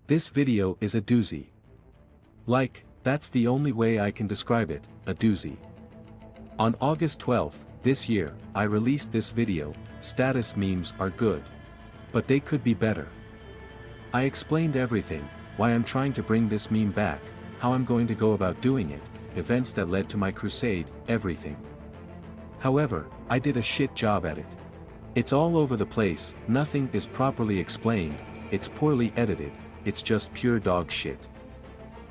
This video is a doozy. Like, that's the only way I can describe it, a doozy. On August 12th, this year, I released this video. Status memes are good. But they could be better. I explained everything, why I'm trying to bring this meme back, how I'm going to go about doing it, events that led to my crusade, everything. However, I did a shit job at it. It's all over the place, nothing is properly explained, it's poorly edited, it's just pure dog shit.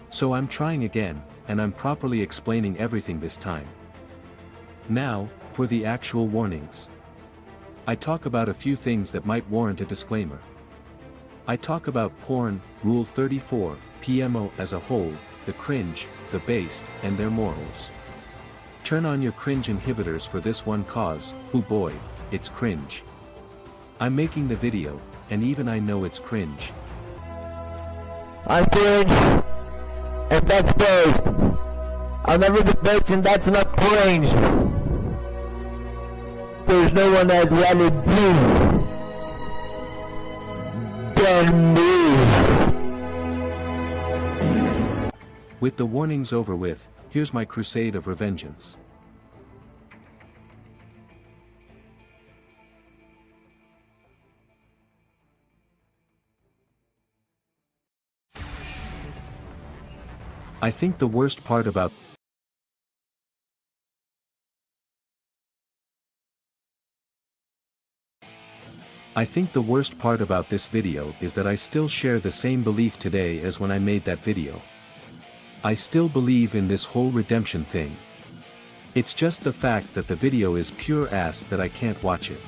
So I'm trying again, and I'm properly explaining everything this time. Now, for the actual warnings. I talk about a few things that might warrant a disclaimer. I talk about porn, Rule 34, PMO as a whole, the cringe, the based, and their morals. Turn on your cringe inhibitors for this one cause, oh boy, it's cringe. I'm making the video, and even I know it's cringe. I'm cringe, and that's based. I'll never be based, and that's not cringe. There's no one I'd rather be than me. With the warnings over with, here's my crusade of Revengeance. I think the worst part about this video is that I still share the same belief today as when I made that video. I still believe in this whole redemption thing. It's just the fact that the video is pure ass that I can't watch it.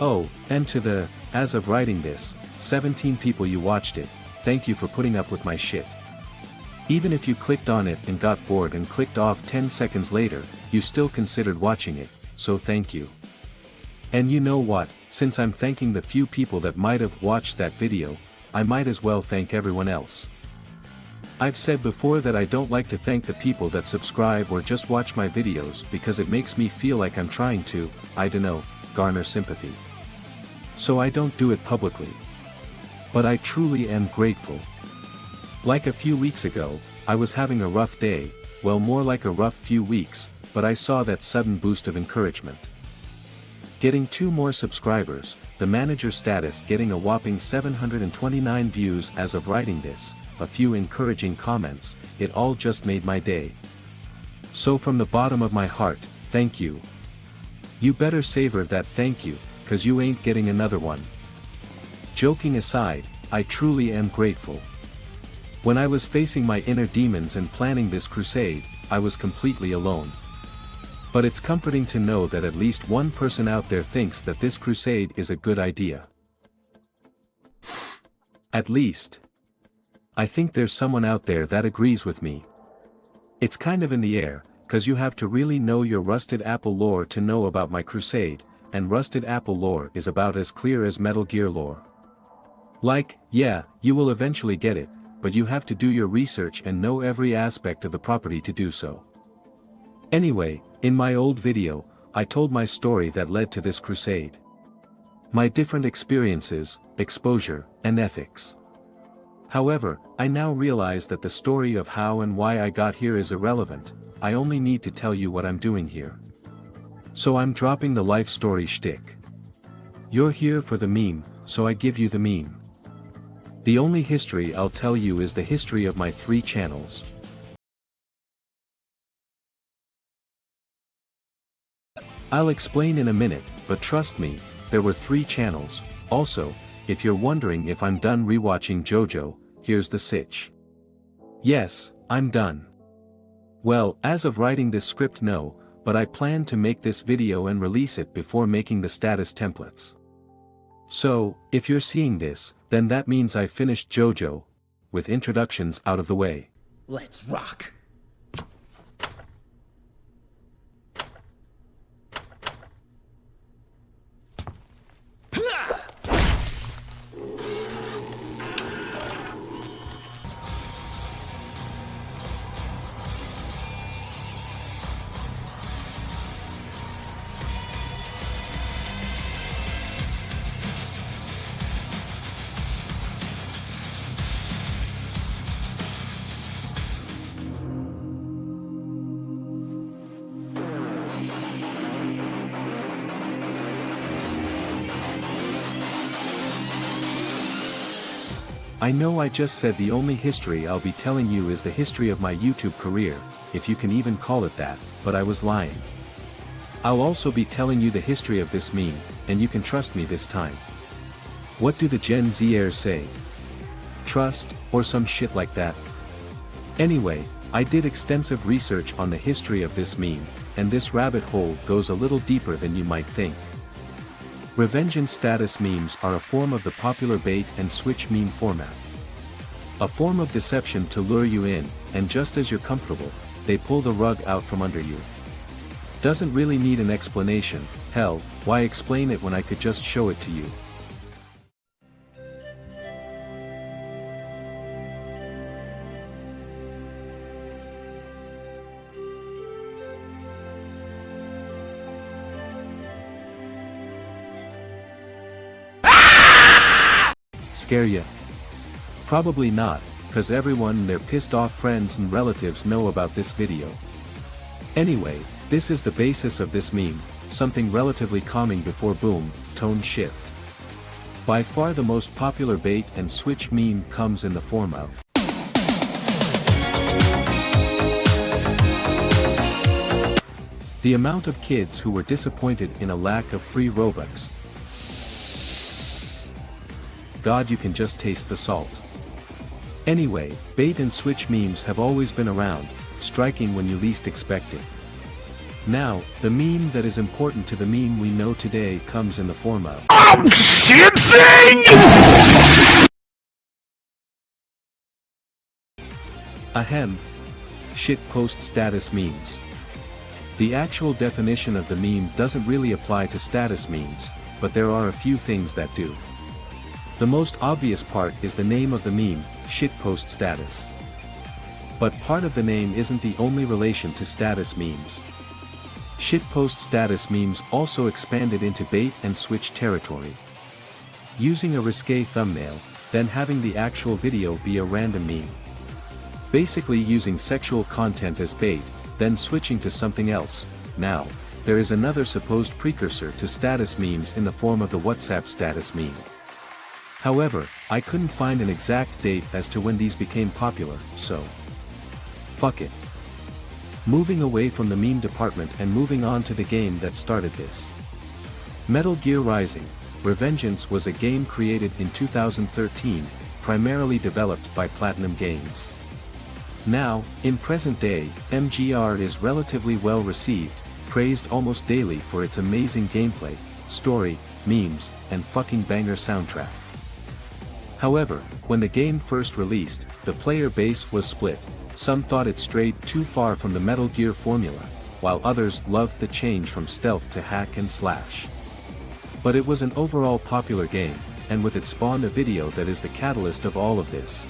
Oh, and to the, as of writing this, 17 people you watched it, thank you for putting up with my shit. Even if you clicked on it and got bored and clicked off 10 seconds later, you still considered watching it, so thank you. And you know what, since I'm thanking the few people that might have watched that video, I might as well thank everyone else. I've said before that I don't like to thank the people that subscribe or just watch my videos because it makes me feel like I'm trying to, I dunno, garner sympathy. So I don't do it publicly. But I truly am grateful. Like a few weeks ago, I was having a rough day, well more like a rough few weeks, but I saw that sudden boost of encouragement. Getting 2 more subscribers, the manager status getting a whopping 729 views as of writing this, a few encouraging comments, it all just made my day. So from the bottom of my heart, thank you. You better savor that thank you, cause you ain't getting another one. Joking aside, I truly am grateful. When I was facing my inner demons and planning this crusade, I was completely alone. But it's comforting to know that at least one person out there thinks that this crusade is a good idea. At least. I think there's someone out there that agrees with me. It's kind of in the air, cause you have to really know your Rusted Apple lore to know about my crusade, and Rusted Apple lore is about as clear as Metal Gear lore. Like, yeah, you will eventually get it, but you have to do your research and know every aspect of the property to do so. Anyway, in my old video, I told my story that led to this crusade. My different experiences, exposure, and ethics. However, I now realize that the story of how and why I got here is irrelevant, I only need to tell you what I'm doing here. So I'm dropping the life story shtick. You're here for the meme, so I give you the meme. The only history I'll tell you is the history of my 3 channels. I'll explain in a minute, but trust me, there were 3 channels. Also, if you're wondering if I'm done rewatching JoJo, here's the sitch. Yes, I'm done. Well, as of writing this script no, but I plan to make this video and release it before making the status templates. So, if you're seeing this, then that means I finished JoJo, with introductions out of the way. Let's rock! I know I just said the only history I'll be telling you is the history of my YouTube career, if you can even call it that, but I was lying. I'll also be telling you the history of this meme, and you can trust me this time. What do the Gen Zers say? Trust, or some shit like that? Anyway, I did extensive research on the history of this meme, and this rabbit hole goes a little deeper than you might think. Revengeance status memes are a form of the popular bait and switch meme format. A form of deception to lure you in, and just as you're comfortable, they pull the rug out from under you. Doesn't really need an explanation, hell, why explain it when I could just show it to you? Scare ya? Probably not, cause everyone and their pissed off friends and relatives know about this video. Anyway, this is the basis of this meme, something relatively calming before boom, tone shift. By far the most popular bait and switch meme comes in the form of the amount of kids who were disappointed in a lack of free Robux. God, you can just taste the salt. Anyway, bait and switch memes have always been around, striking when you least expect it. Now, the meme that is important to the meme we know today comes in the form of I'm shitting! Ahem. Shitpost status memes. The actual definition of the meme doesn't really apply to status memes, but there are a few things that do. The most obvious part is the name of the meme, shitpost status. But part of the name isn't the only relation to status memes. Shitpost status memes also expanded into bait and switch territory. Using a risque thumbnail, then having the actual video be a random meme. Basically using sexual content as bait, then switching to something else. Now, there is another supposed precursor to status memes in the form of the WhatsApp status meme. However, I couldn't find an exact date as to when these became popular, so fuck it. Moving away from the meme department and moving on to the game that started this. Metal Gear Rising: Revengeance was a game created in 2013, primarily developed by Platinum Games. Now, in present day, MGR is relatively well received, praised almost daily for its amazing gameplay, story, memes, and fucking banger soundtrack. However, when the game first released, the player base was split. Some thought it strayed too far from the Metal Gear formula, while others loved the change from stealth to hack and slash. But it was an overall popular game, and with it spawned a video that is the catalyst of all of this.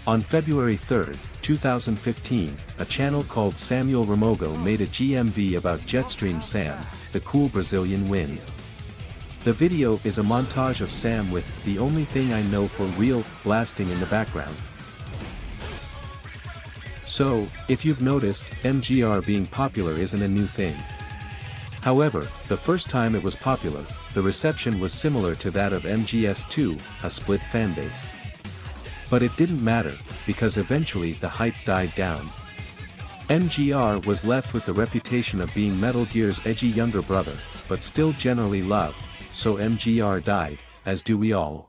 On February 3, 2015, a channel called Samuel Ramogo made a GMV about Jetstream Sam, the cool Brazilian wind. The video is a montage of Sam with "The Only Thing I Know for Real" blasting in the background. So, if you've noticed, MGR being popular isn't a new thing. However, the first time it was popular, the reception was similar to that of MGS2, a split fanbase. But it didn't matter, because eventually the hype died down. MGR was left with the reputation of being Metal Gear's edgy younger brother, but still generally loved, so MGR died, as do we all.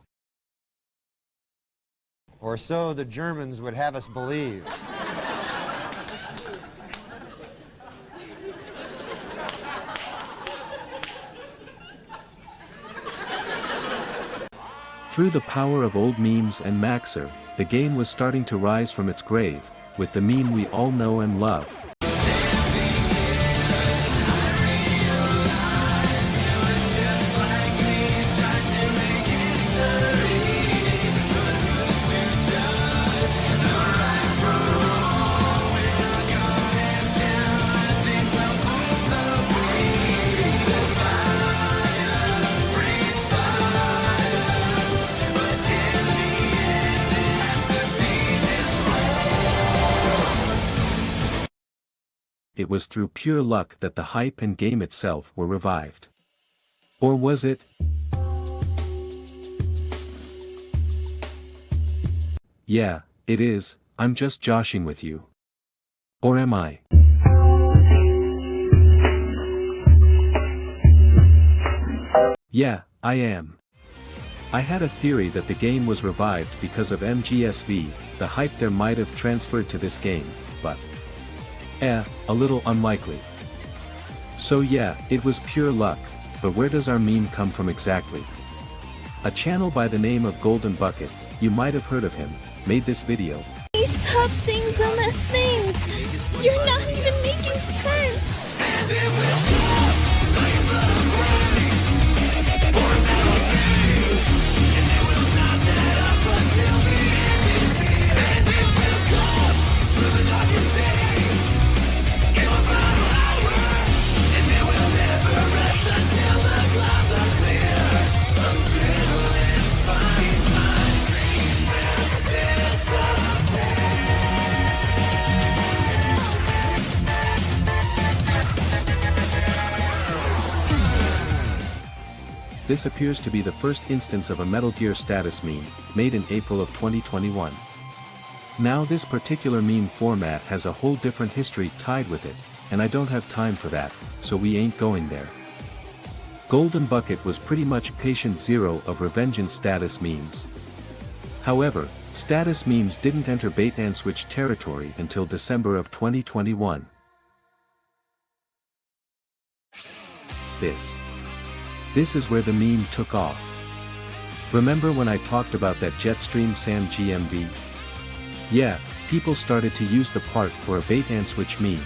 Or so the Germans would have us believe. Through the power of old memes and Maxer, the game was starting to rise from its grave, with the meme we all know and love. it was through pure luck that the hype and game itself were revived. Or was it? Yeah, it is, I'm just joshing with you. Or am I? Yeah, I am. I had a theory that the game was revived because of MGSV, the hype there might have transferred to this game, but a little unlikely. So yeah, it was pure luck, but where does our meme come from exactly? A channel by the name of Golden Bucket, you might have heard of him, made this video. Please stop saying dumbass things! You're not even making sense! This appears to be the first instance of a Metal Gear status meme, made in April of 2021. Now this particular meme format has a whole different history tied with it, and I don't have time for that, so we ain't going there. Golden Bucket was pretty much patient zero of Revengeance status memes. However, status memes didn't enter bait-and-switch territory until December of 2021. This is where the meme took off. Remember when I talked about that Jetstream Sam GMV? Yeah, people started to use the part for a bait-and-switch meme.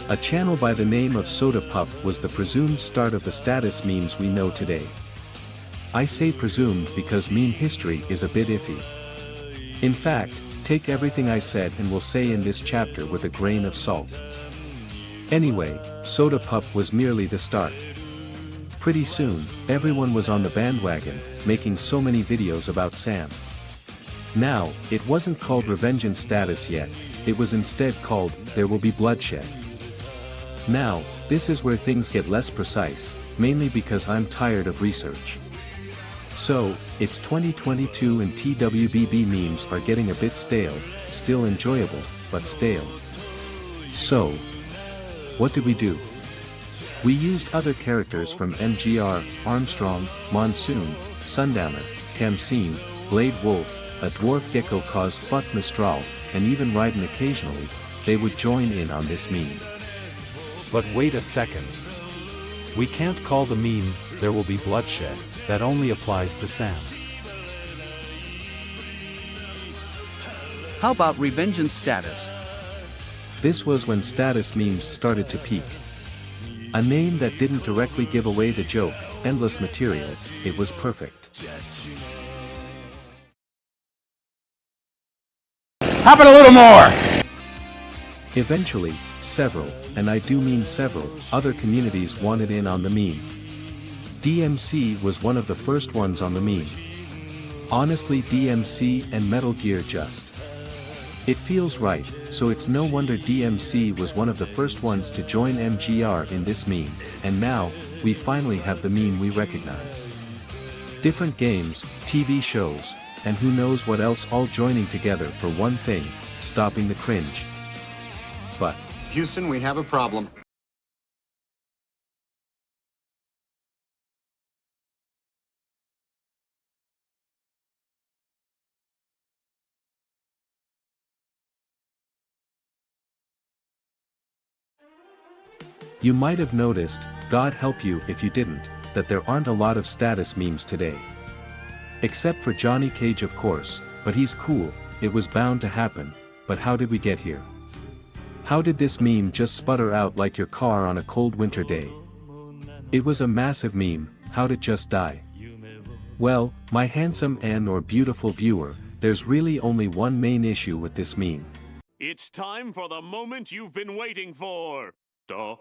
A channel by the name of Soda Pup was the presumed start of the status memes we know today. I say presumed because meme history is a bit iffy. In fact, take everything I said and will say in this chapter with a grain of salt. Anyway, Soda Pup was merely the start. Pretty soon, everyone was on the bandwagon, making so many videos about Sam. Now, it wasn't called Revengeance status yet, it was instead called There Will Be Bloodshed. Now, this is where things get less precise, mainly because I'm tired of research. So, it's 2022 and TWBB memes are getting a bit stale, still enjoyable, but stale. So, what did we do? We used other characters from MGR, Armstrong, Monsoon, Sundowner, Kamseen, Blade Wolf, a dwarf gecko caused Fuck Mistral, and even Raiden occasionally. They would join in on this meme. But wait a second. We can't call the meme, There Will Be Bloodshed, that only applies to Sam. How about Revengeance status? This was when status memes started to peak. A name that didn't directly give away the joke, endless material, it was perfect. How about a little more? Eventually, several, and I do mean several, other communities wanted in on the meme. DMC was one of the first ones on the meme. Honestly, DMC and Metal Gear just. It feels right, so it's no wonder DMC was one of the first ones to join MGR in this meme, and now, we finally have the meme we recognize. Different games, TV shows, and who knows what else all joining together for one thing, stopping the cringe. But Houston, we have a problem. you might have noticed, God help you if you didn't, that there aren't a lot of status memes today. Except for Johnny Cage, of course, but he's cool, it was bound to happen, but how did we get here? How did this meme just sputter out like your car on a cold winter day? It was a massive meme, how'd it just die? Well, my handsome or beautiful viewer, there's really only one main issue with this meme. It's time for the moment you've been waiting for. Da,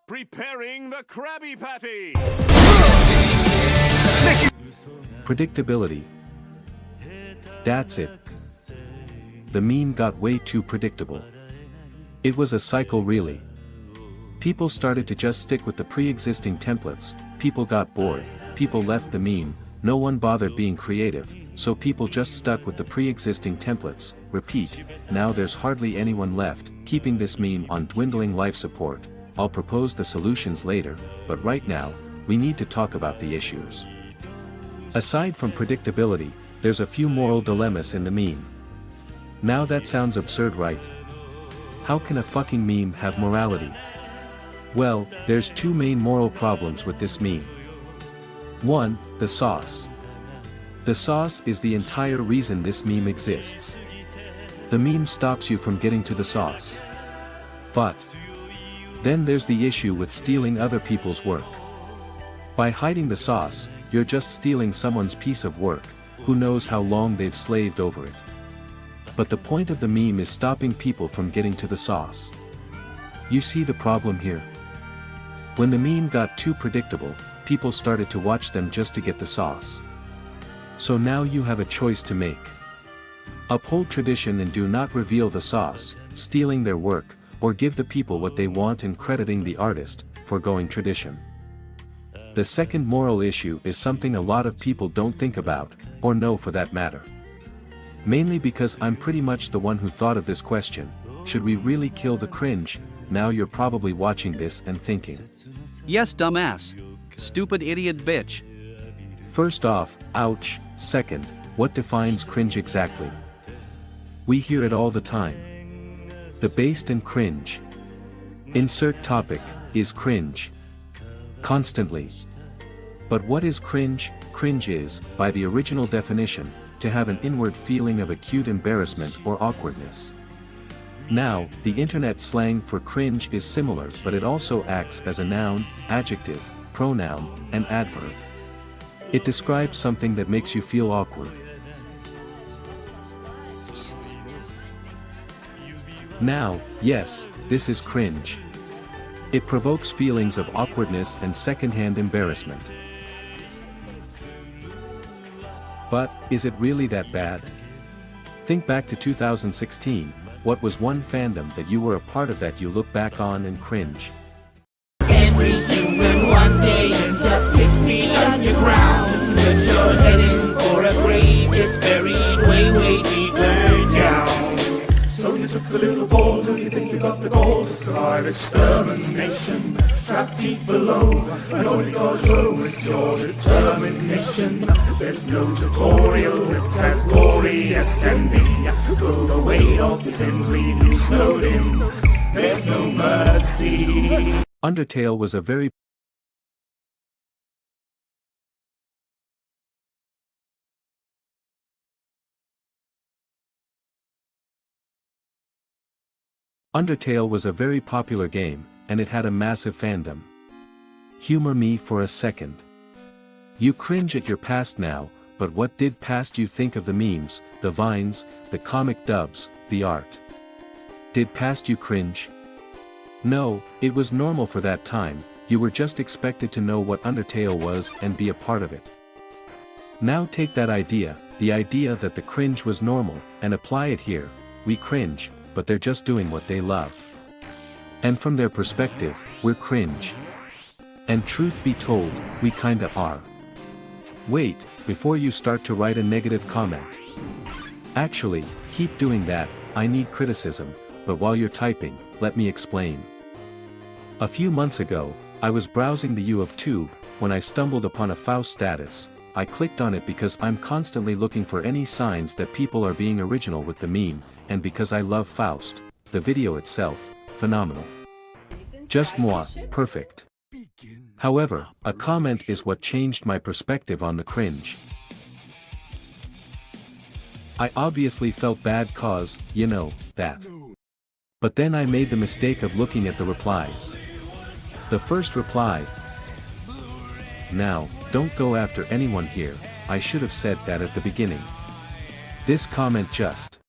Preparing the Krabby Patty! Predictability. That's it. The meme got way too predictable. It was a cycle really. People started to just stick with the pre-existing templates, people got bored, people left the meme, no one bothered being creative, so people just stuck with the pre-existing templates, repeat, now there's hardly anyone left, keeping this meme on dwindling life support. I'll propose the solutions later, but right now, we need to talk about the issues. Aside from predictability, there's a few moral dilemmas in the meme. Now that sounds absurd, right? How can a fucking meme have morality? Well, there's two main moral problems with this meme. 1. The sauce. The sauce is the entire reason this meme exists. The meme stops you from getting to the sauce. But then there's the issue with stealing other people's work. By hiding the sauce, you're just stealing someone's piece of work, who knows how long they've slaved over it. But the point of the meme is stopping people from getting to the sauce. You see the problem here? When the meme got too predictable, people started to watch them just to get the sauce. So now you have a choice to make. Uphold tradition and do not reveal the sauce, stealing their work, or give the people what they want and crediting the artist, foregoing tradition. The second moral issue is something a lot of people don't think about, or know for that matter. Mainly because I'm pretty much the one who thought of this question, should we really kill the cringe? Now you're probably watching this and thinking. Yes, dumbass. Stupid idiot bitch. First off, ouch. Second, what defines cringe exactly? We hear it all the time. Debased and cringe. Insert topic, is cringe. Constantly. But what is cringe? Cringe is, by the original definition, to have an inward feeling of acute embarrassment or awkwardness. Now, the internet slang for cringe is similar, but it also acts as a noun, adjective, pronoun, and adverb. It describes something that makes you feel awkward. Now, yes, this is cringe. It provokes feelings of awkwardness and secondhand embarrassment. But, is it really that bad? Think back to 2016, what was one fandom that you were a part of that you look back on and cringe? Every human one day ends up 6 feet underground, but you're heading for a grave that's buried way, way deeper down. So you took a little fall till you think you got the gold to survive extermination. Trapped deep below, and only God's room is your determination. There's no tutorial, it's as gory as can be. Blow the weight of your sins, leave you snowed in. There's no mercy. Undertale was a very popular game, and it had a massive fandom. Humor me for a second. You cringe at your past now, but what did past you think of the memes, the vines, the comic dubs, the art? Did past you cringe? No, it was normal for that time, you were just expected to know what Undertale was and be a part of it. Now take that idea, the idea that the cringe was normal, and apply it here. We cringe, but they're just doing what they love. And from their perspective, we're cringe. And truth be told, we kinda are. Wait, before you start to write a negative comment. Actually, keep doing that, I need criticism, but while you're typing, let me explain. A few months ago, I was browsing the U of Tube, when I stumbled upon a Faust status. I clicked on it because I'm constantly looking for any signs that people are being original with the meme, and because I love Faust, the video itself, phenomenal. Just moi, perfect. However, a comment is what changed my perspective on the cringe. I obviously felt bad cause, you know, that. But then I made the mistake of looking at the replies. The first reply. Now, don't go after anyone here, I should have said that at the beginning. This comment just.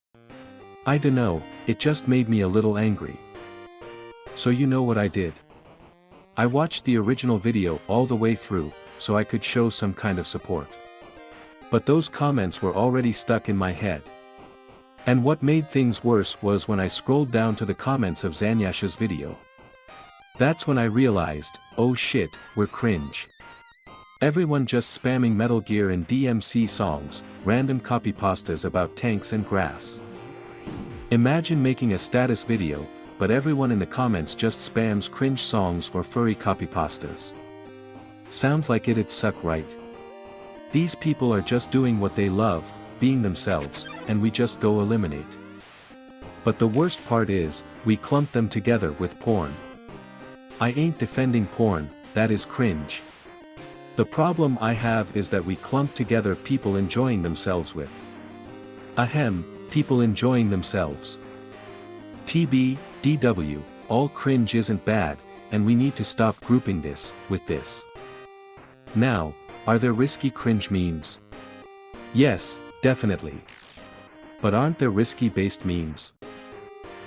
I dunno, it just made me a little angry. So you know what I did? I watched the original video all the way through, so I could show some kind of support. But those comments were already stuck in my head. And what made things worse was when I scrolled down to the comments of Zanyash's video. That's when I realized, oh shit, we're cringe. Everyone just spamming Metal Gear and DMC songs, random copypastas about tanks and grass. Imagine making a status video, but everyone in the comments just spams cringe songs or furry copypastas. Sounds like it'd suck, right? These people are just doing what they love, being themselves, and we just go eliminate. But the worst part is, we clump them together with porn. I ain't defending porn, that is cringe. The problem I have is that we clump together people enjoying themselves with. Ahem, people enjoying themselves. TB, DW, all cringe isn't bad, and we need to stop grouping this with this. Now, are there risky cringe memes? Yes, definitely. But aren't there risky-based memes?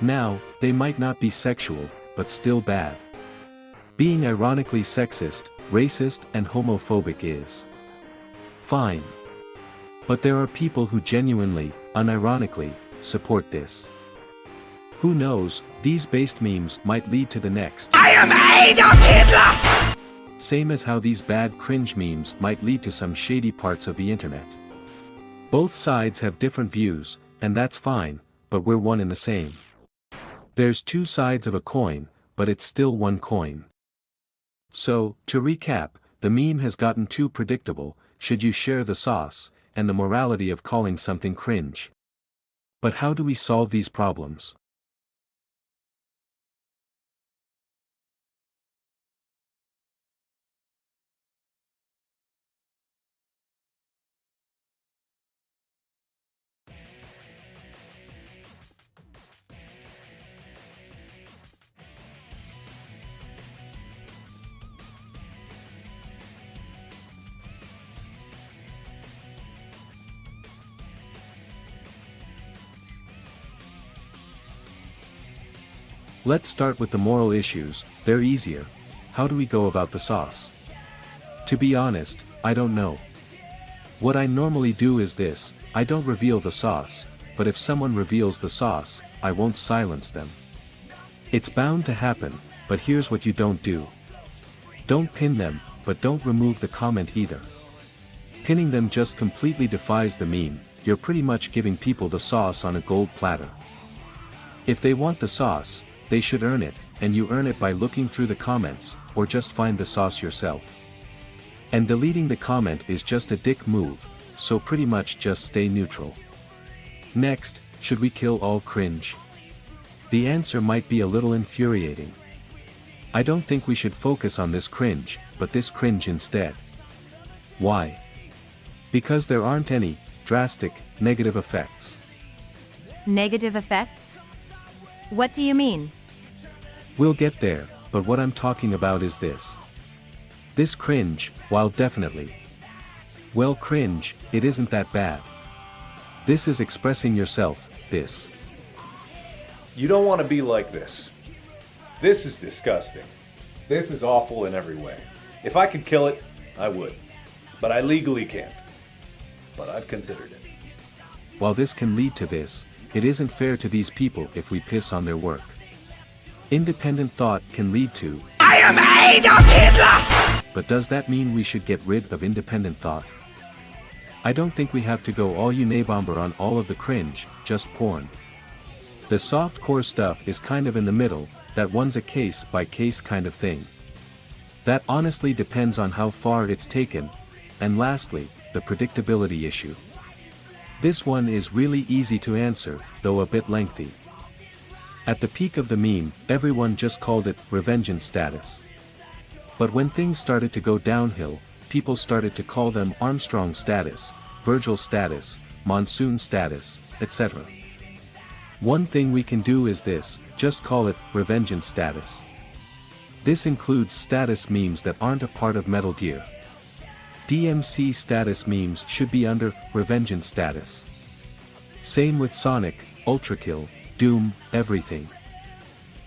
Now, they might not be sexual, but still bad. Being ironically sexist, racist and homophobic is fine. But there are people who genuinely, unironically, support this. Who knows, these based memes might lead to the next I am Adolf Hitler! Same as how these bad cringe memes might lead to some shady parts of the internet. Both sides have different views, and that's fine, but we're one and the same. There's two sides of a coin, but it's still one coin. So, to recap, the meme has gotten too predictable, should you share the sauce, and the morality of calling something cringe. But how do we solve these problems? Let's start with the moral issues, they're easier. How do we go about the sauce? To be honest, I don't know. What I normally do is this, I don't reveal the sauce, but if someone reveals the sauce, I won't silence them. It's bound to happen, but here's what you don't do. Don't pin them, but don't remove the comment either. Pinning them just completely defies the meme, you're pretty much giving people the sauce on a gold platter. If they want the sauce, they should earn it, and you earn it by looking through the comments, or just find the sauce yourself. And deleting the comment is just a dick move, so pretty much just stay neutral. Next, should we kill all cringe? The answer might be a little infuriating. I don't think we should focus on this cringe, but this cringe instead. Why? Because there aren't any drastic, negative effects. Negative effects? What do you mean? We'll get there, but what I'm talking about is this. This cringe, while definitely, well, cringe, it isn't that bad. This is expressing yourself, this. You don't want to be like this. This is disgusting. This is awful in every way. If I could kill it, I would. But I legally can't. But I've considered it. While this can lead to this, it isn't fair to these people if we piss on their work. Independent thought can lead to I am Adolf Hitler! But does that mean we should get rid of independent thought? I don't think we have to go all Unabomber on all of the cringe, just porn. The soft core stuff is kind of in the middle, that one's a case by case kind of thing. That honestly depends on how far it's taken, and lastly, the predictability issue. This one is really easy to answer, though a bit lengthy. At the peak of the meme, everyone just called it Revengeance status. But when things started to go downhill, people started to call them Armstrong status, Virgil status, Monsoon status, etc. One thing we can do is this, just call it Revengeance status. This includes status memes that aren't a part of Metal Gear. DMC status memes should be under Revengeance status. Same with Sonic, Ultrakill, Doom, everything.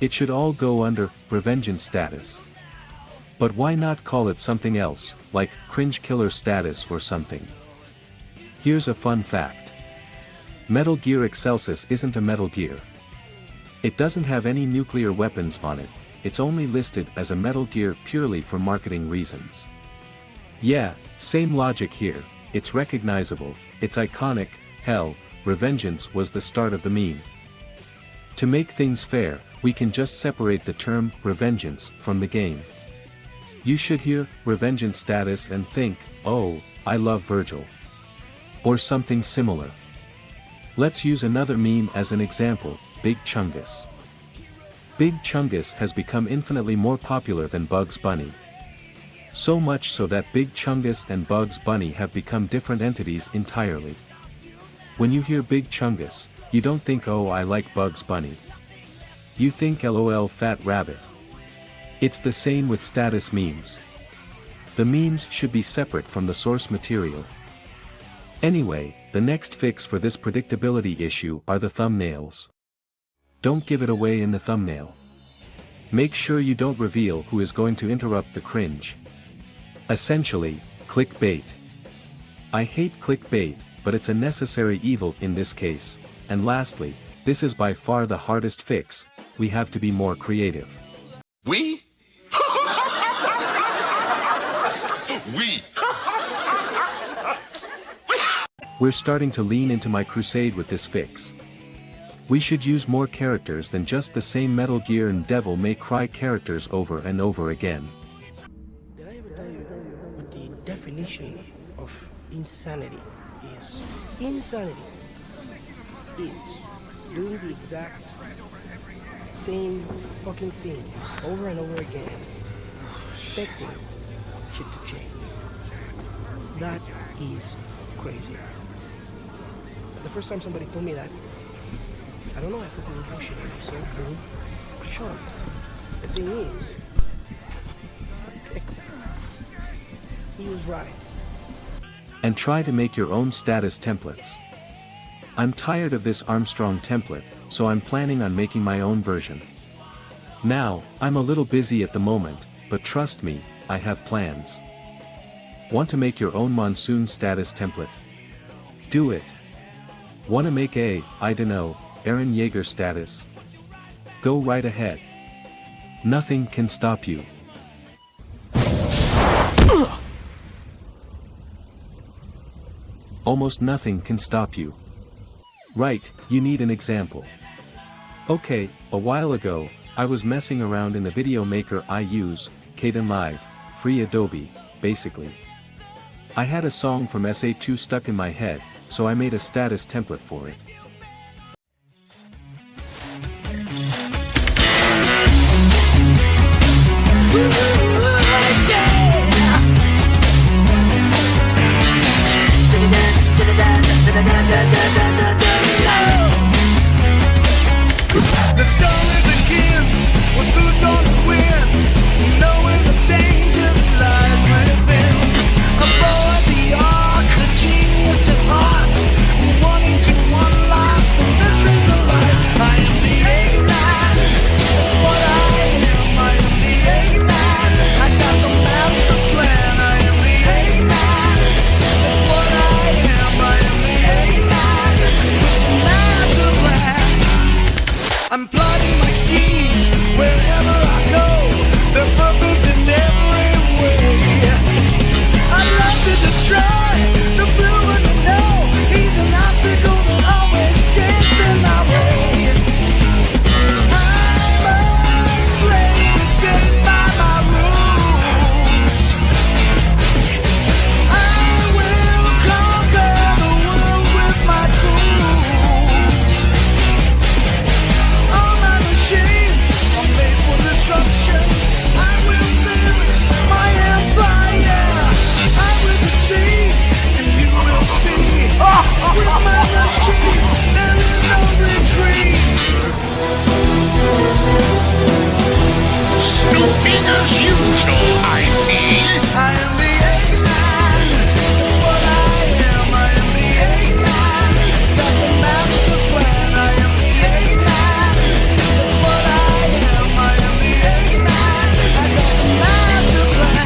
It should all go under Revengeance status. But why not call it something else, like cringe killer status or something? Here's a fun fact. Metal Gear Excelsis isn't a Metal Gear. It doesn't have any nuclear weapons on it, it's only listed as a Metal Gear purely for marketing reasons. Yeah, same logic here, it's recognizable, it's iconic, hell, Revengeance was the start of the meme. To make things fair, we can just separate the term Revengeance from the game. You should hear Revengeance status and think, oh, I love Virgil. Or something similar. Let's use another meme as an example, Big Chungus. Big Chungus has become infinitely more popular than Bugs Bunny. So much so that Big Chungus and Bugs Bunny have become different entities entirely. When you hear Big Chungus, you don't think oh I like Bugs Bunny. You think LOL fat rabbit. It's the same with status memes. The memes should be separate from the source material. Anyway, the next fix for this predictability issue are the thumbnails. Don't give it away in the thumbnail. Make sure you don't reveal who is going to interrupt the cringe. Essentially, clickbait. I hate clickbait, but it's a necessary evil in this case, and lastly, this is by far the hardest fix, we have to be more creative. We? We? We're starting to lean into my crusade with this fix. We should use more characters than just the same Metal Gear and Devil May Cry characters over and over again. Did I ever tell you what the definition of insanity is? Insanity is doing the exact same fucking thing over and over again, expecting shit to change. That is crazy. The first time somebody told me that, I don't know, I thought they were bullshitting me, so boom, I shut up. The thing is, he was right. And try to make your own status templates. I'm tired of this Armstrong template, so I'm planning on making my own version. Now, I'm a little busy at the moment, but trust me, I have plans. Want to make your own Monsoon status template? Do it. Want to make a, I dunno, Eren Yeager status? Go right ahead. Nothing can stop you. Almost nothing can stop you. Right, you need an example. Okay, a while ago, I was messing around in the video maker I use, Kdenlive, free Adobe, basically. I had a song from SA2 stuck in my head, so I made a status template for it. The story begins with who's gonna win, knowing the danger that lies within. Aboard the ark, a genius at heart, wanting to unlock the mysteries of life. I am the eggman, that's what I am. I am the eggman, I got the master plan. I am the eggman, that's what I am. I am the eggman. I am the Eggman. That's what I am. I am the Eggman. Got the master plan. I am the Eggman. That's what I am. I am the Eggman. I got the master plan.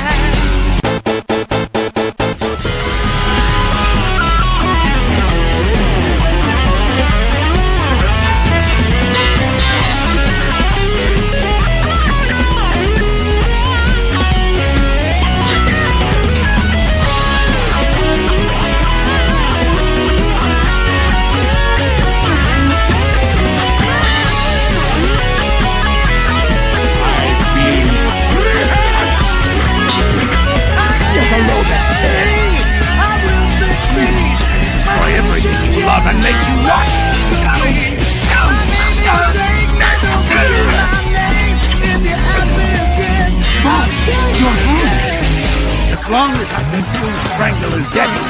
And make you watch. Your hand. As long as I can still strangle a Zeddy.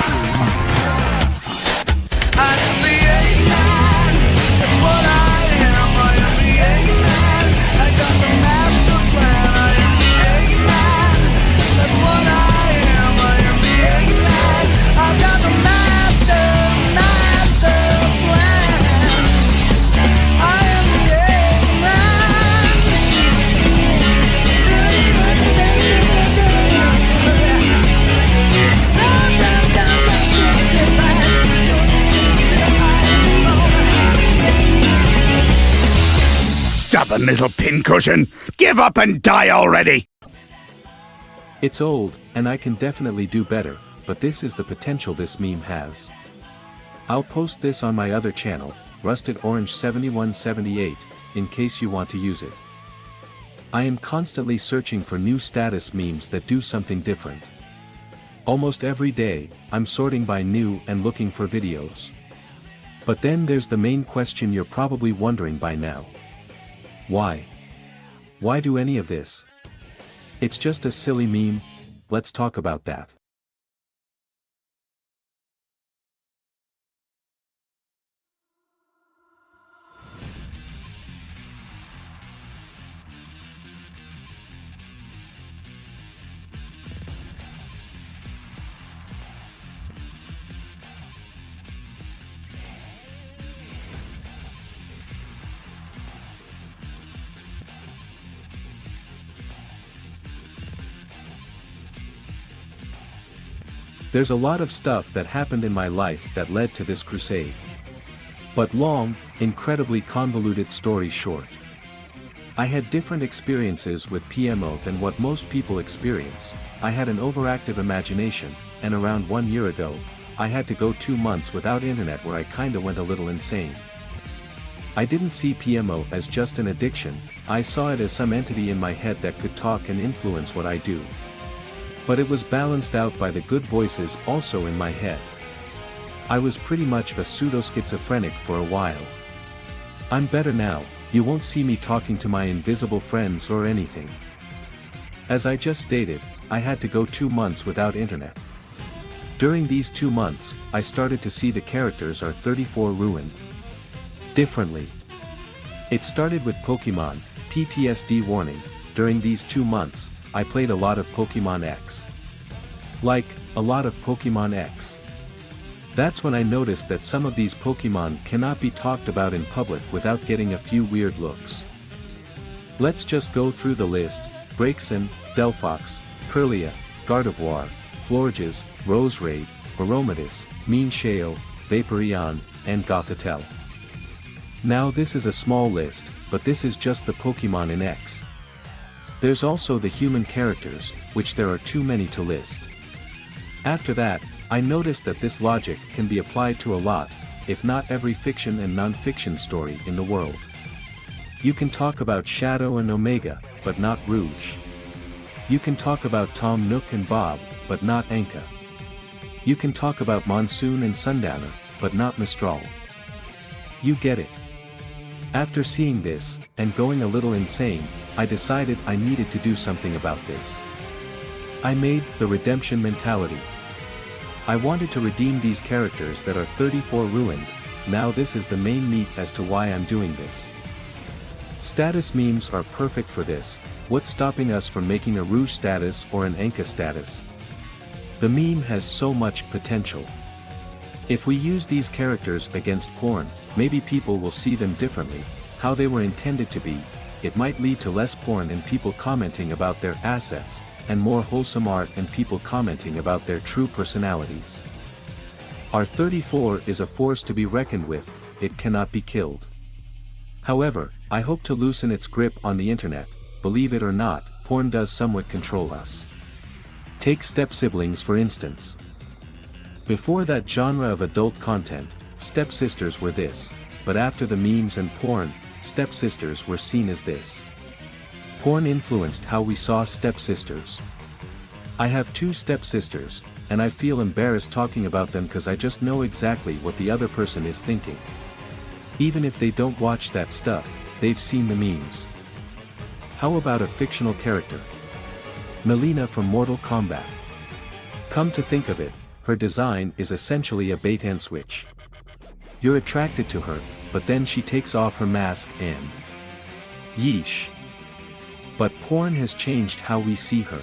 I am the Eggman. That's what I am. I am the Eggman. I got the master plan. I am the Eggman. That's what I am. I am the Eggman. I got the master plan. I am the Stubborn little pincushion. Give up and die already. It's old, and I can definitely do better, but this is the potential this meme has. I'll post this on my other channel, Rusted Orange 7178, in case you want to use it. I am constantly searching for new status memes that do something different. Almost every day, I'm sorting by new and looking for videos. But then there's the main question you're probably wondering by now. Why? Why do any of this? It's just a silly meme. Let's talk about that. There's a lot of stuff that happened in my life that led to this crusade. But long, incredibly convoluted story short. I had different experiences with PMO than what most people experience. I had an overactive imagination, and around 1 year ago, I had to go 2 months without internet where I kinda went a little insane. I didn't see PMO as just an addiction, I saw it as some entity in my head that could talk and influence what I do. But it was balanced out by the good voices also in my head. I was pretty much a pseudo-schizophrenic for a while. I'm better now, you won't see me talking to my invisible friends or anything. As I just stated, I had to go 2 months without internet. During these 2 months, I started to see the characters are 34 ruined. Differently. It started with Pokemon, PTSD warning. During these 2 months, I played a lot of Pokemon X. Like, a lot of Pokemon X. That's when I noticed that some of these Pokemon cannot be talked about in public without getting a few weird looks. Let's just go through the list: Braixen, Delphox, Kirlia, Gardevoir, Florges, Roserade, Barometis, Meanshale, Vaporeon, and Gothitelle. Now this is a small list, but this is just the Pokemon in X. There's also the human characters, which there are too many to list. After that, I noticed that this logic can be applied to a lot, if not every fiction and non-fiction story in the world. You can talk about Shadow and Omega, but not Rouge. You can talk about Tom Nook and Bob, but not Anka. You can talk about Monsoon and Sundowner, but not Mistral. You get it. After seeing this, and going a little insane, I decided I needed to do something about this. I made the redemption mentality. I wanted to redeem these characters that are 34 ruined. Now this is the main meat as to why I'm doing this. Status memes are perfect for this. What's stopping us from making a Rouge status or an Anka status? The meme has so much potential. If we use these characters against porn, maybe people will see them differently, how they were intended to be. It might lead to less porn and people commenting about their assets, and more wholesome art and people commenting about their true personalities. R34 is a force to be reckoned with, it cannot be killed. However, I hope to loosen its grip on the internet. Believe it or not, porn does somewhat control us. Take step-siblings for instance. Before that genre of adult content, step-sisters were this, but after the memes and porn, step-sisters were seen as this. Porn influenced how we saw step-sisters. I have 2 step-sisters, and I feel embarrassed talking about them because I just know exactly what the other person is thinking. Even if they don't watch that stuff, they've seen the memes. How about a fictional character? Melina from Mortal Kombat. Come to think of it, her design is essentially a bait-and-switch. You're attracted to her, but then she takes off her mask and... yeesh. But porn has changed how we see her.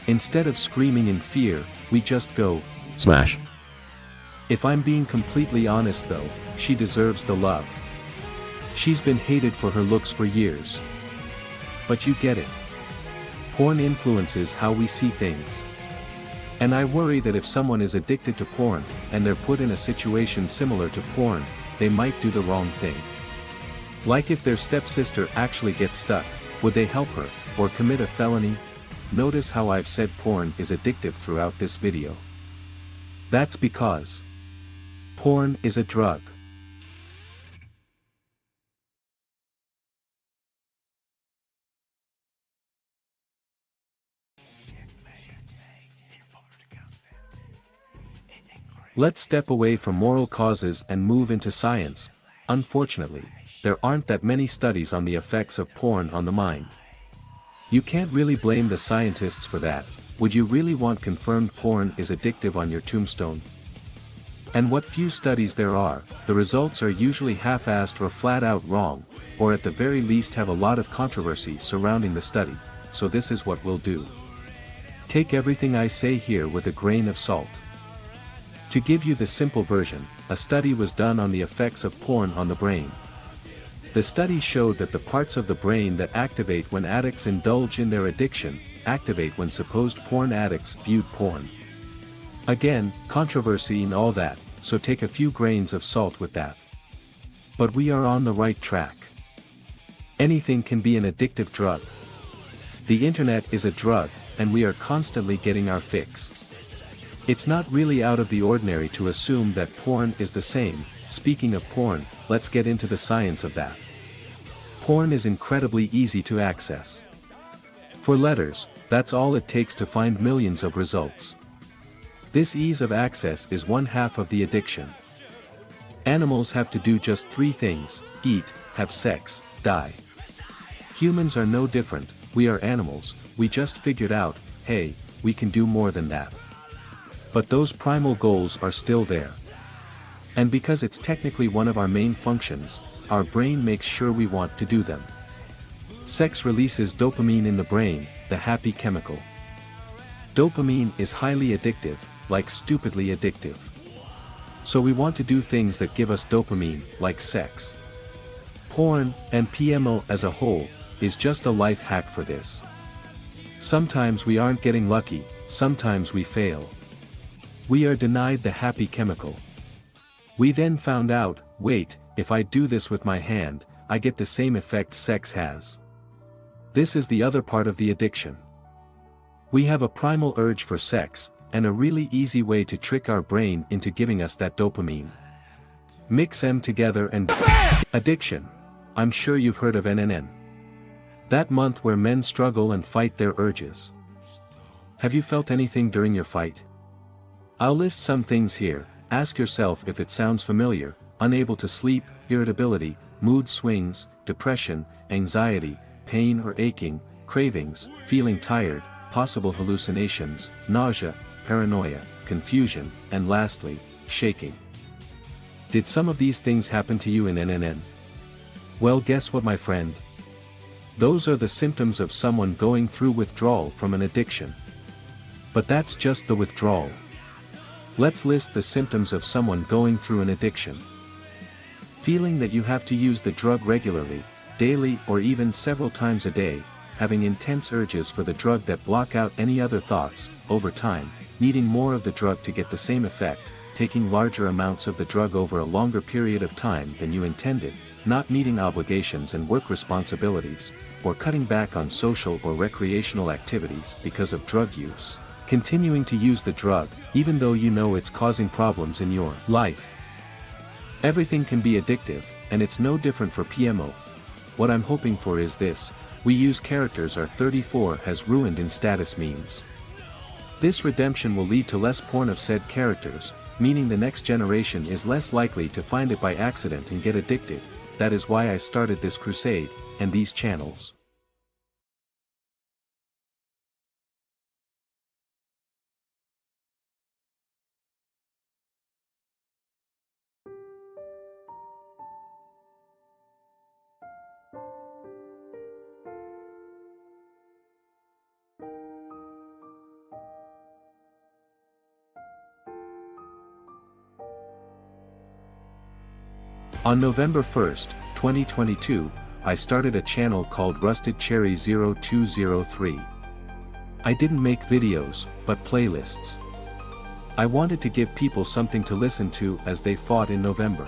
Instead of screaming in fear, we just go, Smash. If I'm being completely honest though, she deserves the love. She's been hated for her looks for years. But you get it. Porn influences how we see things. And I worry that if someone is addicted to porn, and they're put in a situation similar to porn, they might do the wrong thing. Like if their stepsister actually gets stuck, would they help her, or commit a felony? Notice how I've said porn is addictive throughout this video. That's because porn is a drug. Let's step away from moral causes and move into science. Unfortunately, there aren't that many studies on the effects of porn on the mind. You can't really blame the scientists for that. Would you really want confirmed porn is addictive on your tombstone? And what few studies there are, the results are usually half-assed or flat-out wrong, or at the very least have a lot of controversy surrounding the study, so this is what we'll do. Take everything I say here with a grain of salt. To give you the simple version, a study was done on the effects of porn on the brain. The study showed that the parts of the brain that activate when addicts indulge in their addiction, activate when supposed porn addicts viewed porn. Again, controversy and all that, so take a few grains of salt with that. But we are on the right track. Anything can be an addictive drug. The internet is a drug, and we are constantly getting our fix. It's not really out of the ordinary to assume that porn is the same. Speaking of porn, let's get into the science of that. Porn is incredibly easy to access. For letters, that's all it takes to find millions of results. This ease of access is 1/2 of the addiction. Animals have to do just 3 things: eat, have sex, die. Humans are no different, we are animals, we just figured out, hey, we can do more than that. But those primal goals are still there. And because it's technically one of our main functions, our brain makes sure we want to do them. Sex releases dopamine in the brain, the happy chemical. Dopamine is highly addictive, like stupidly addictive. So we want to do things that give us dopamine, like sex. Porn, and PMO as a whole, is just a life hack for this. Sometimes we aren't getting lucky, sometimes we fail. We are denied the happy chemical. We then found out, wait, if I do this with my hand, I get the same effect sex has. This is the other part of the addiction. We have a primal urge for sex, and a really easy way to trick our brain into giving us that dopamine. Mix them together and addiction. I'm sure you've heard of NNN. That month where men struggle and fight their urges. Have you felt anything during your fight? I'll list some things here. Ask yourself if it sounds familiar: unable to sleep, irritability, mood swings, depression, anxiety, pain or aching, cravings, feeling tired, possible hallucinations, nausea, paranoia, confusion, and lastly, shaking. Did some of these things happen to you in NNN? Well, guess what, my friend? Those are the symptoms of someone going through withdrawal from an addiction. But that's just the withdrawal. Let's list the symptoms of someone going through an addiction. Feeling that you have to use the drug regularly, daily or even several times a day, having intense urges for the drug that block out any other thoughts, over time, needing more of the drug to get the same effect, taking larger amounts of the drug over a longer period of time than you intended, not meeting obligations and work responsibilities, or cutting back on social or recreational activities because of drug use, continuing to use the drug, even though you know it's causing problems in your life. Everything can be addictive, and it's no different for PMO. What I'm hoping for is this: we use characters our 34 has ruined in status memes. This redemption will lead to less porn of said characters, meaning the next generation is less likely to find it by accident and get addicted. That is why I started this crusade, and these channels. On November 1st, 2022, I started a channel called Rusted Cherry 0203. I didn't make videos, but playlists. I wanted to give people something to listen to as they fought in November.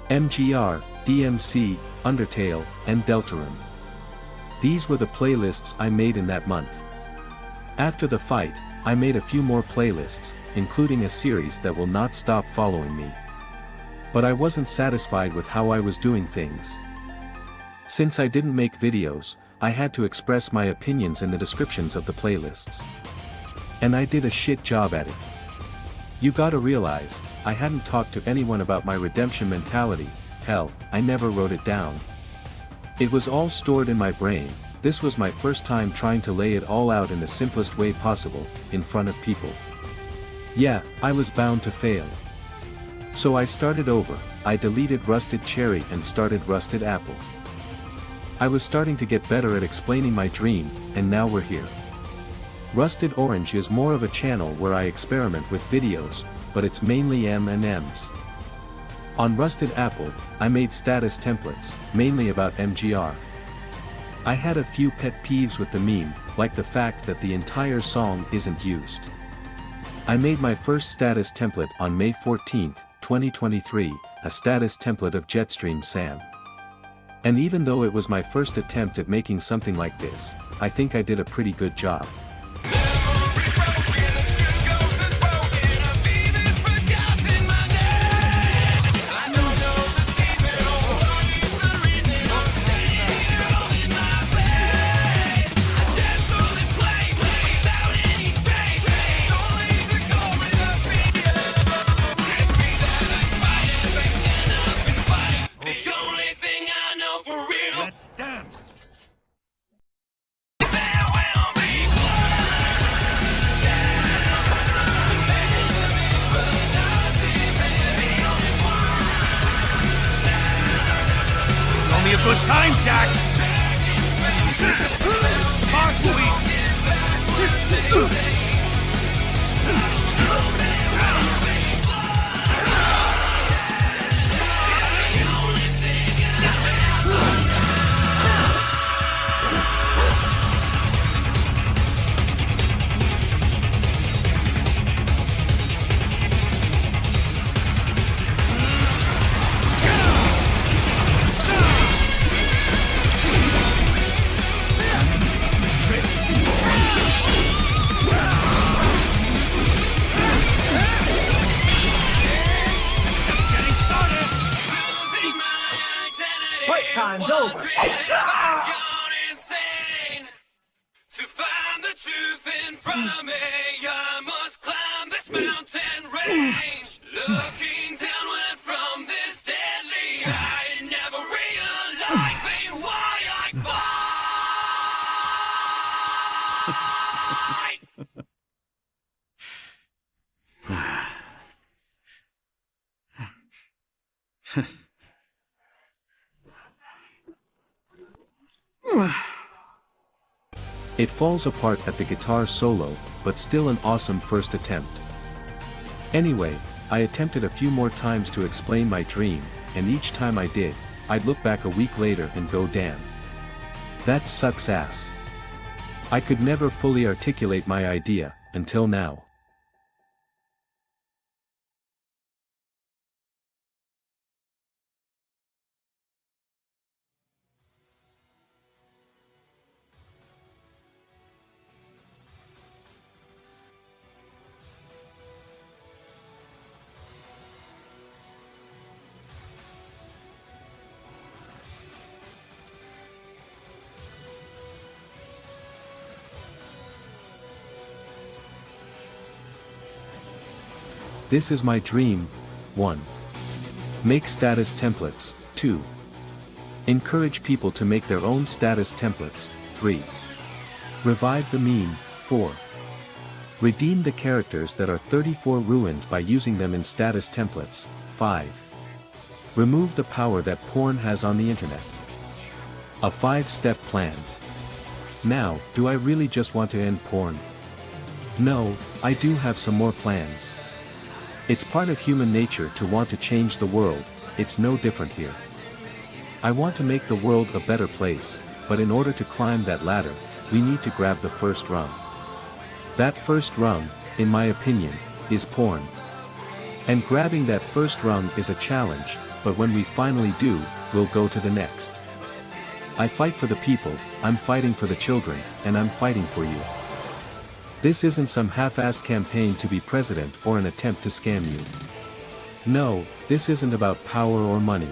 MGR, DMC, Undertale, and Deltarune. These were the playlists I made in that month. After the fight, I made a few more playlists, including a series that will not stop following me. But I wasn't satisfied with how I was doing things. Since I didn't make videos, I had to express my opinions in the descriptions of the playlists. And I did a shit job at it. You gotta realize, I hadn't talked to anyone about my redemption mentality. Hell, I never wrote it down. It was all stored in my brain. This was my first time trying to lay it all out in the simplest way possible, in front of people. Yeah, I was bound to fail. So I started over. I deleted Rusted Cherry and started Rusted Apple. I was starting to get better at explaining my dream, and now we're here. Rusted Orange is more of a channel where I experiment with videos, but it's mainly M&Ms. On Rusted Apple, I made status templates, mainly about MGR. I had a few pet peeves with the meme, like the fact that the entire song isn't used. I made my first status template on May 14th, 2023, a status template of Jetstream Sam. And even though it was my first attempt at making something like this, I think I did a pretty good job. Good time, Jack! Time's over. To find the truth in front of me, I must climb this mountain range. Looking downward from this deadly height, never realizing why I fight. It falls apart at the guitar solo, but still an awesome first attempt. Anyway, I attempted a few more times to explain my dream, and each time I did, I'd look back a week later and go damn. That sucks ass. I could never fully articulate my idea, until now. This is my dream. 1. Make status templates. 2. Encourage people to make their own status templates. 3. Revive the meme. 4. Redeem the characters that are 34 ruined by using them in status templates. 5. Remove the power that porn has on the internet. A 5-step plan. Now, do I really just want to end porn? No, I do have some more plans. It's part of human nature to want to change the world, it's no different here. I want to make the world a better place, but in order to climb that ladder, we need to grab the first rung. That first rung, in my opinion, is porn. And grabbing that first rung is a challenge, but when we finally do, we'll go to the next. I fight for the people, I'm fighting for the children, and I'm fighting for you. This isn't some half-assed campaign to be president or an attempt to scam you. No, this isn't about power or money.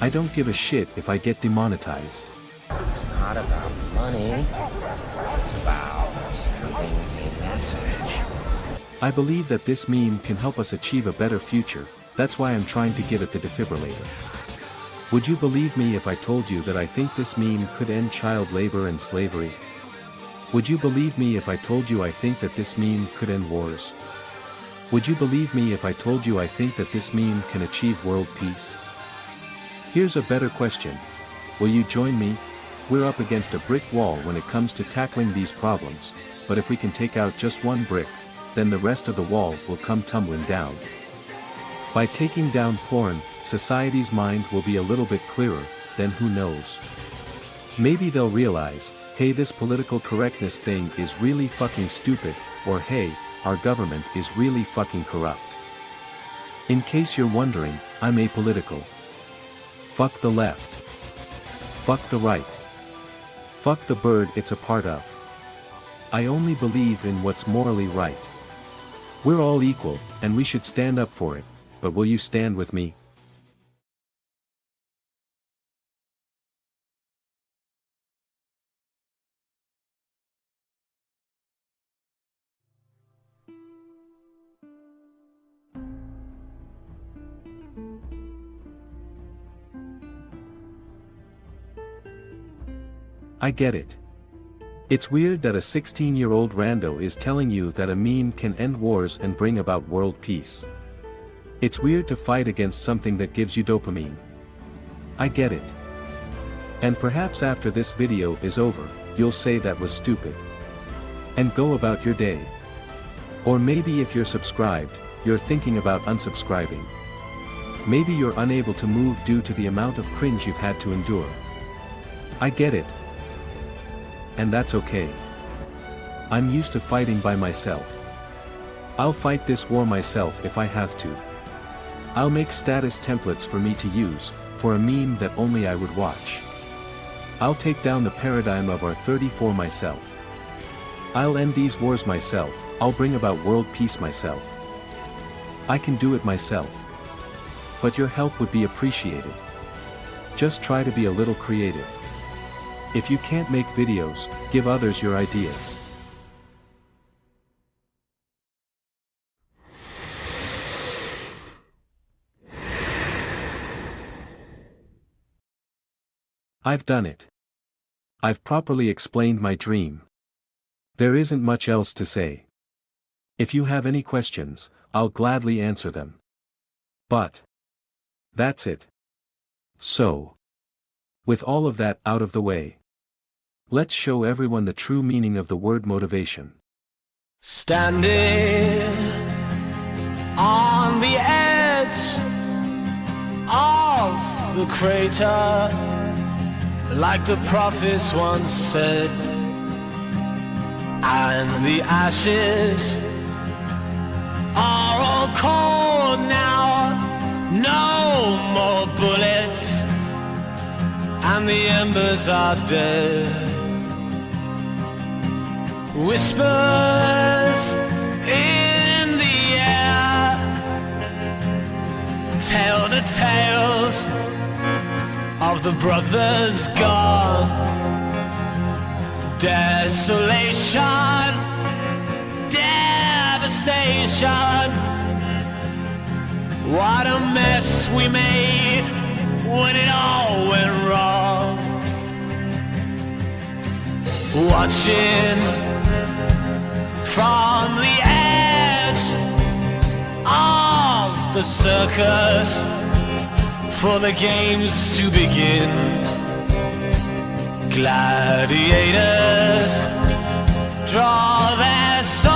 I don't give a shit if I get demonetized. It's not about money. It's about sending a message. I believe that this meme can help us achieve a better future, that's why I'm trying to give it the defibrillator. Would you believe me if I told you that I think this meme could end child labor and slavery? Would you believe me if I told you I think that this meme could end wars? Would you believe me if I told you I think that this meme can achieve world peace? Here's a better question. Will you join me? We're up against a brick wall when it comes to tackling these problems, but if we can take out just one brick, then the rest of the wall will come tumbling down. By taking down porn, society's mind will be a little bit clearer, then who knows? Maybe they'll realize, hey, this political correctness thing is really fucking stupid, or hey, our government is really fucking corrupt. In case you're wondering, I'm apolitical. Fuck the left. Fuck the right. Fuck the bird it's a part of. I only believe in what's morally right. We're all equal, and we should stand up for it, but will you stand with me? I get it. It's weird that a 16-year-old rando is telling you that a meme can end wars and bring about world peace. It's weird to fight against something that gives you dopamine. I get it. And perhaps after this video is over, you'll say that was stupid. And go about your day. Or maybe if you're subscribed, you're thinking about unsubscribing. Maybe you're unable to move due to the amount of cringe you've had to endure. I get it. And that's okay. I'm used to fighting by myself. I'll fight this war myself if I have to. I'll make status templates for me to use, for a meme that only I would watch. I'll take down the paradigm of our 34 myself. I'll end these wars myself, I'll bring about world peace myself. I can do it myself. But your help would be appreciated. Just try to be a little creative. If you can't make videos, give others your ideas. I've done it. I've properly explained my dream. There isn't much else to say. If you have any questions, I'll gladly answer them. But that's it. So, with all of that out of the way, Let's show everyone the true meaning of the word motivation. Standing on the edge of the crater, like the prophets once said, and the ashes are all cold now, no more bullets, and the embers are dead. Whispers in the air tell the tales of the brothers gone. Desolation, devastation. What a mess we made when it all went wrong. Watching from the edge of the circus for the games to begin. Gladiators draw their swords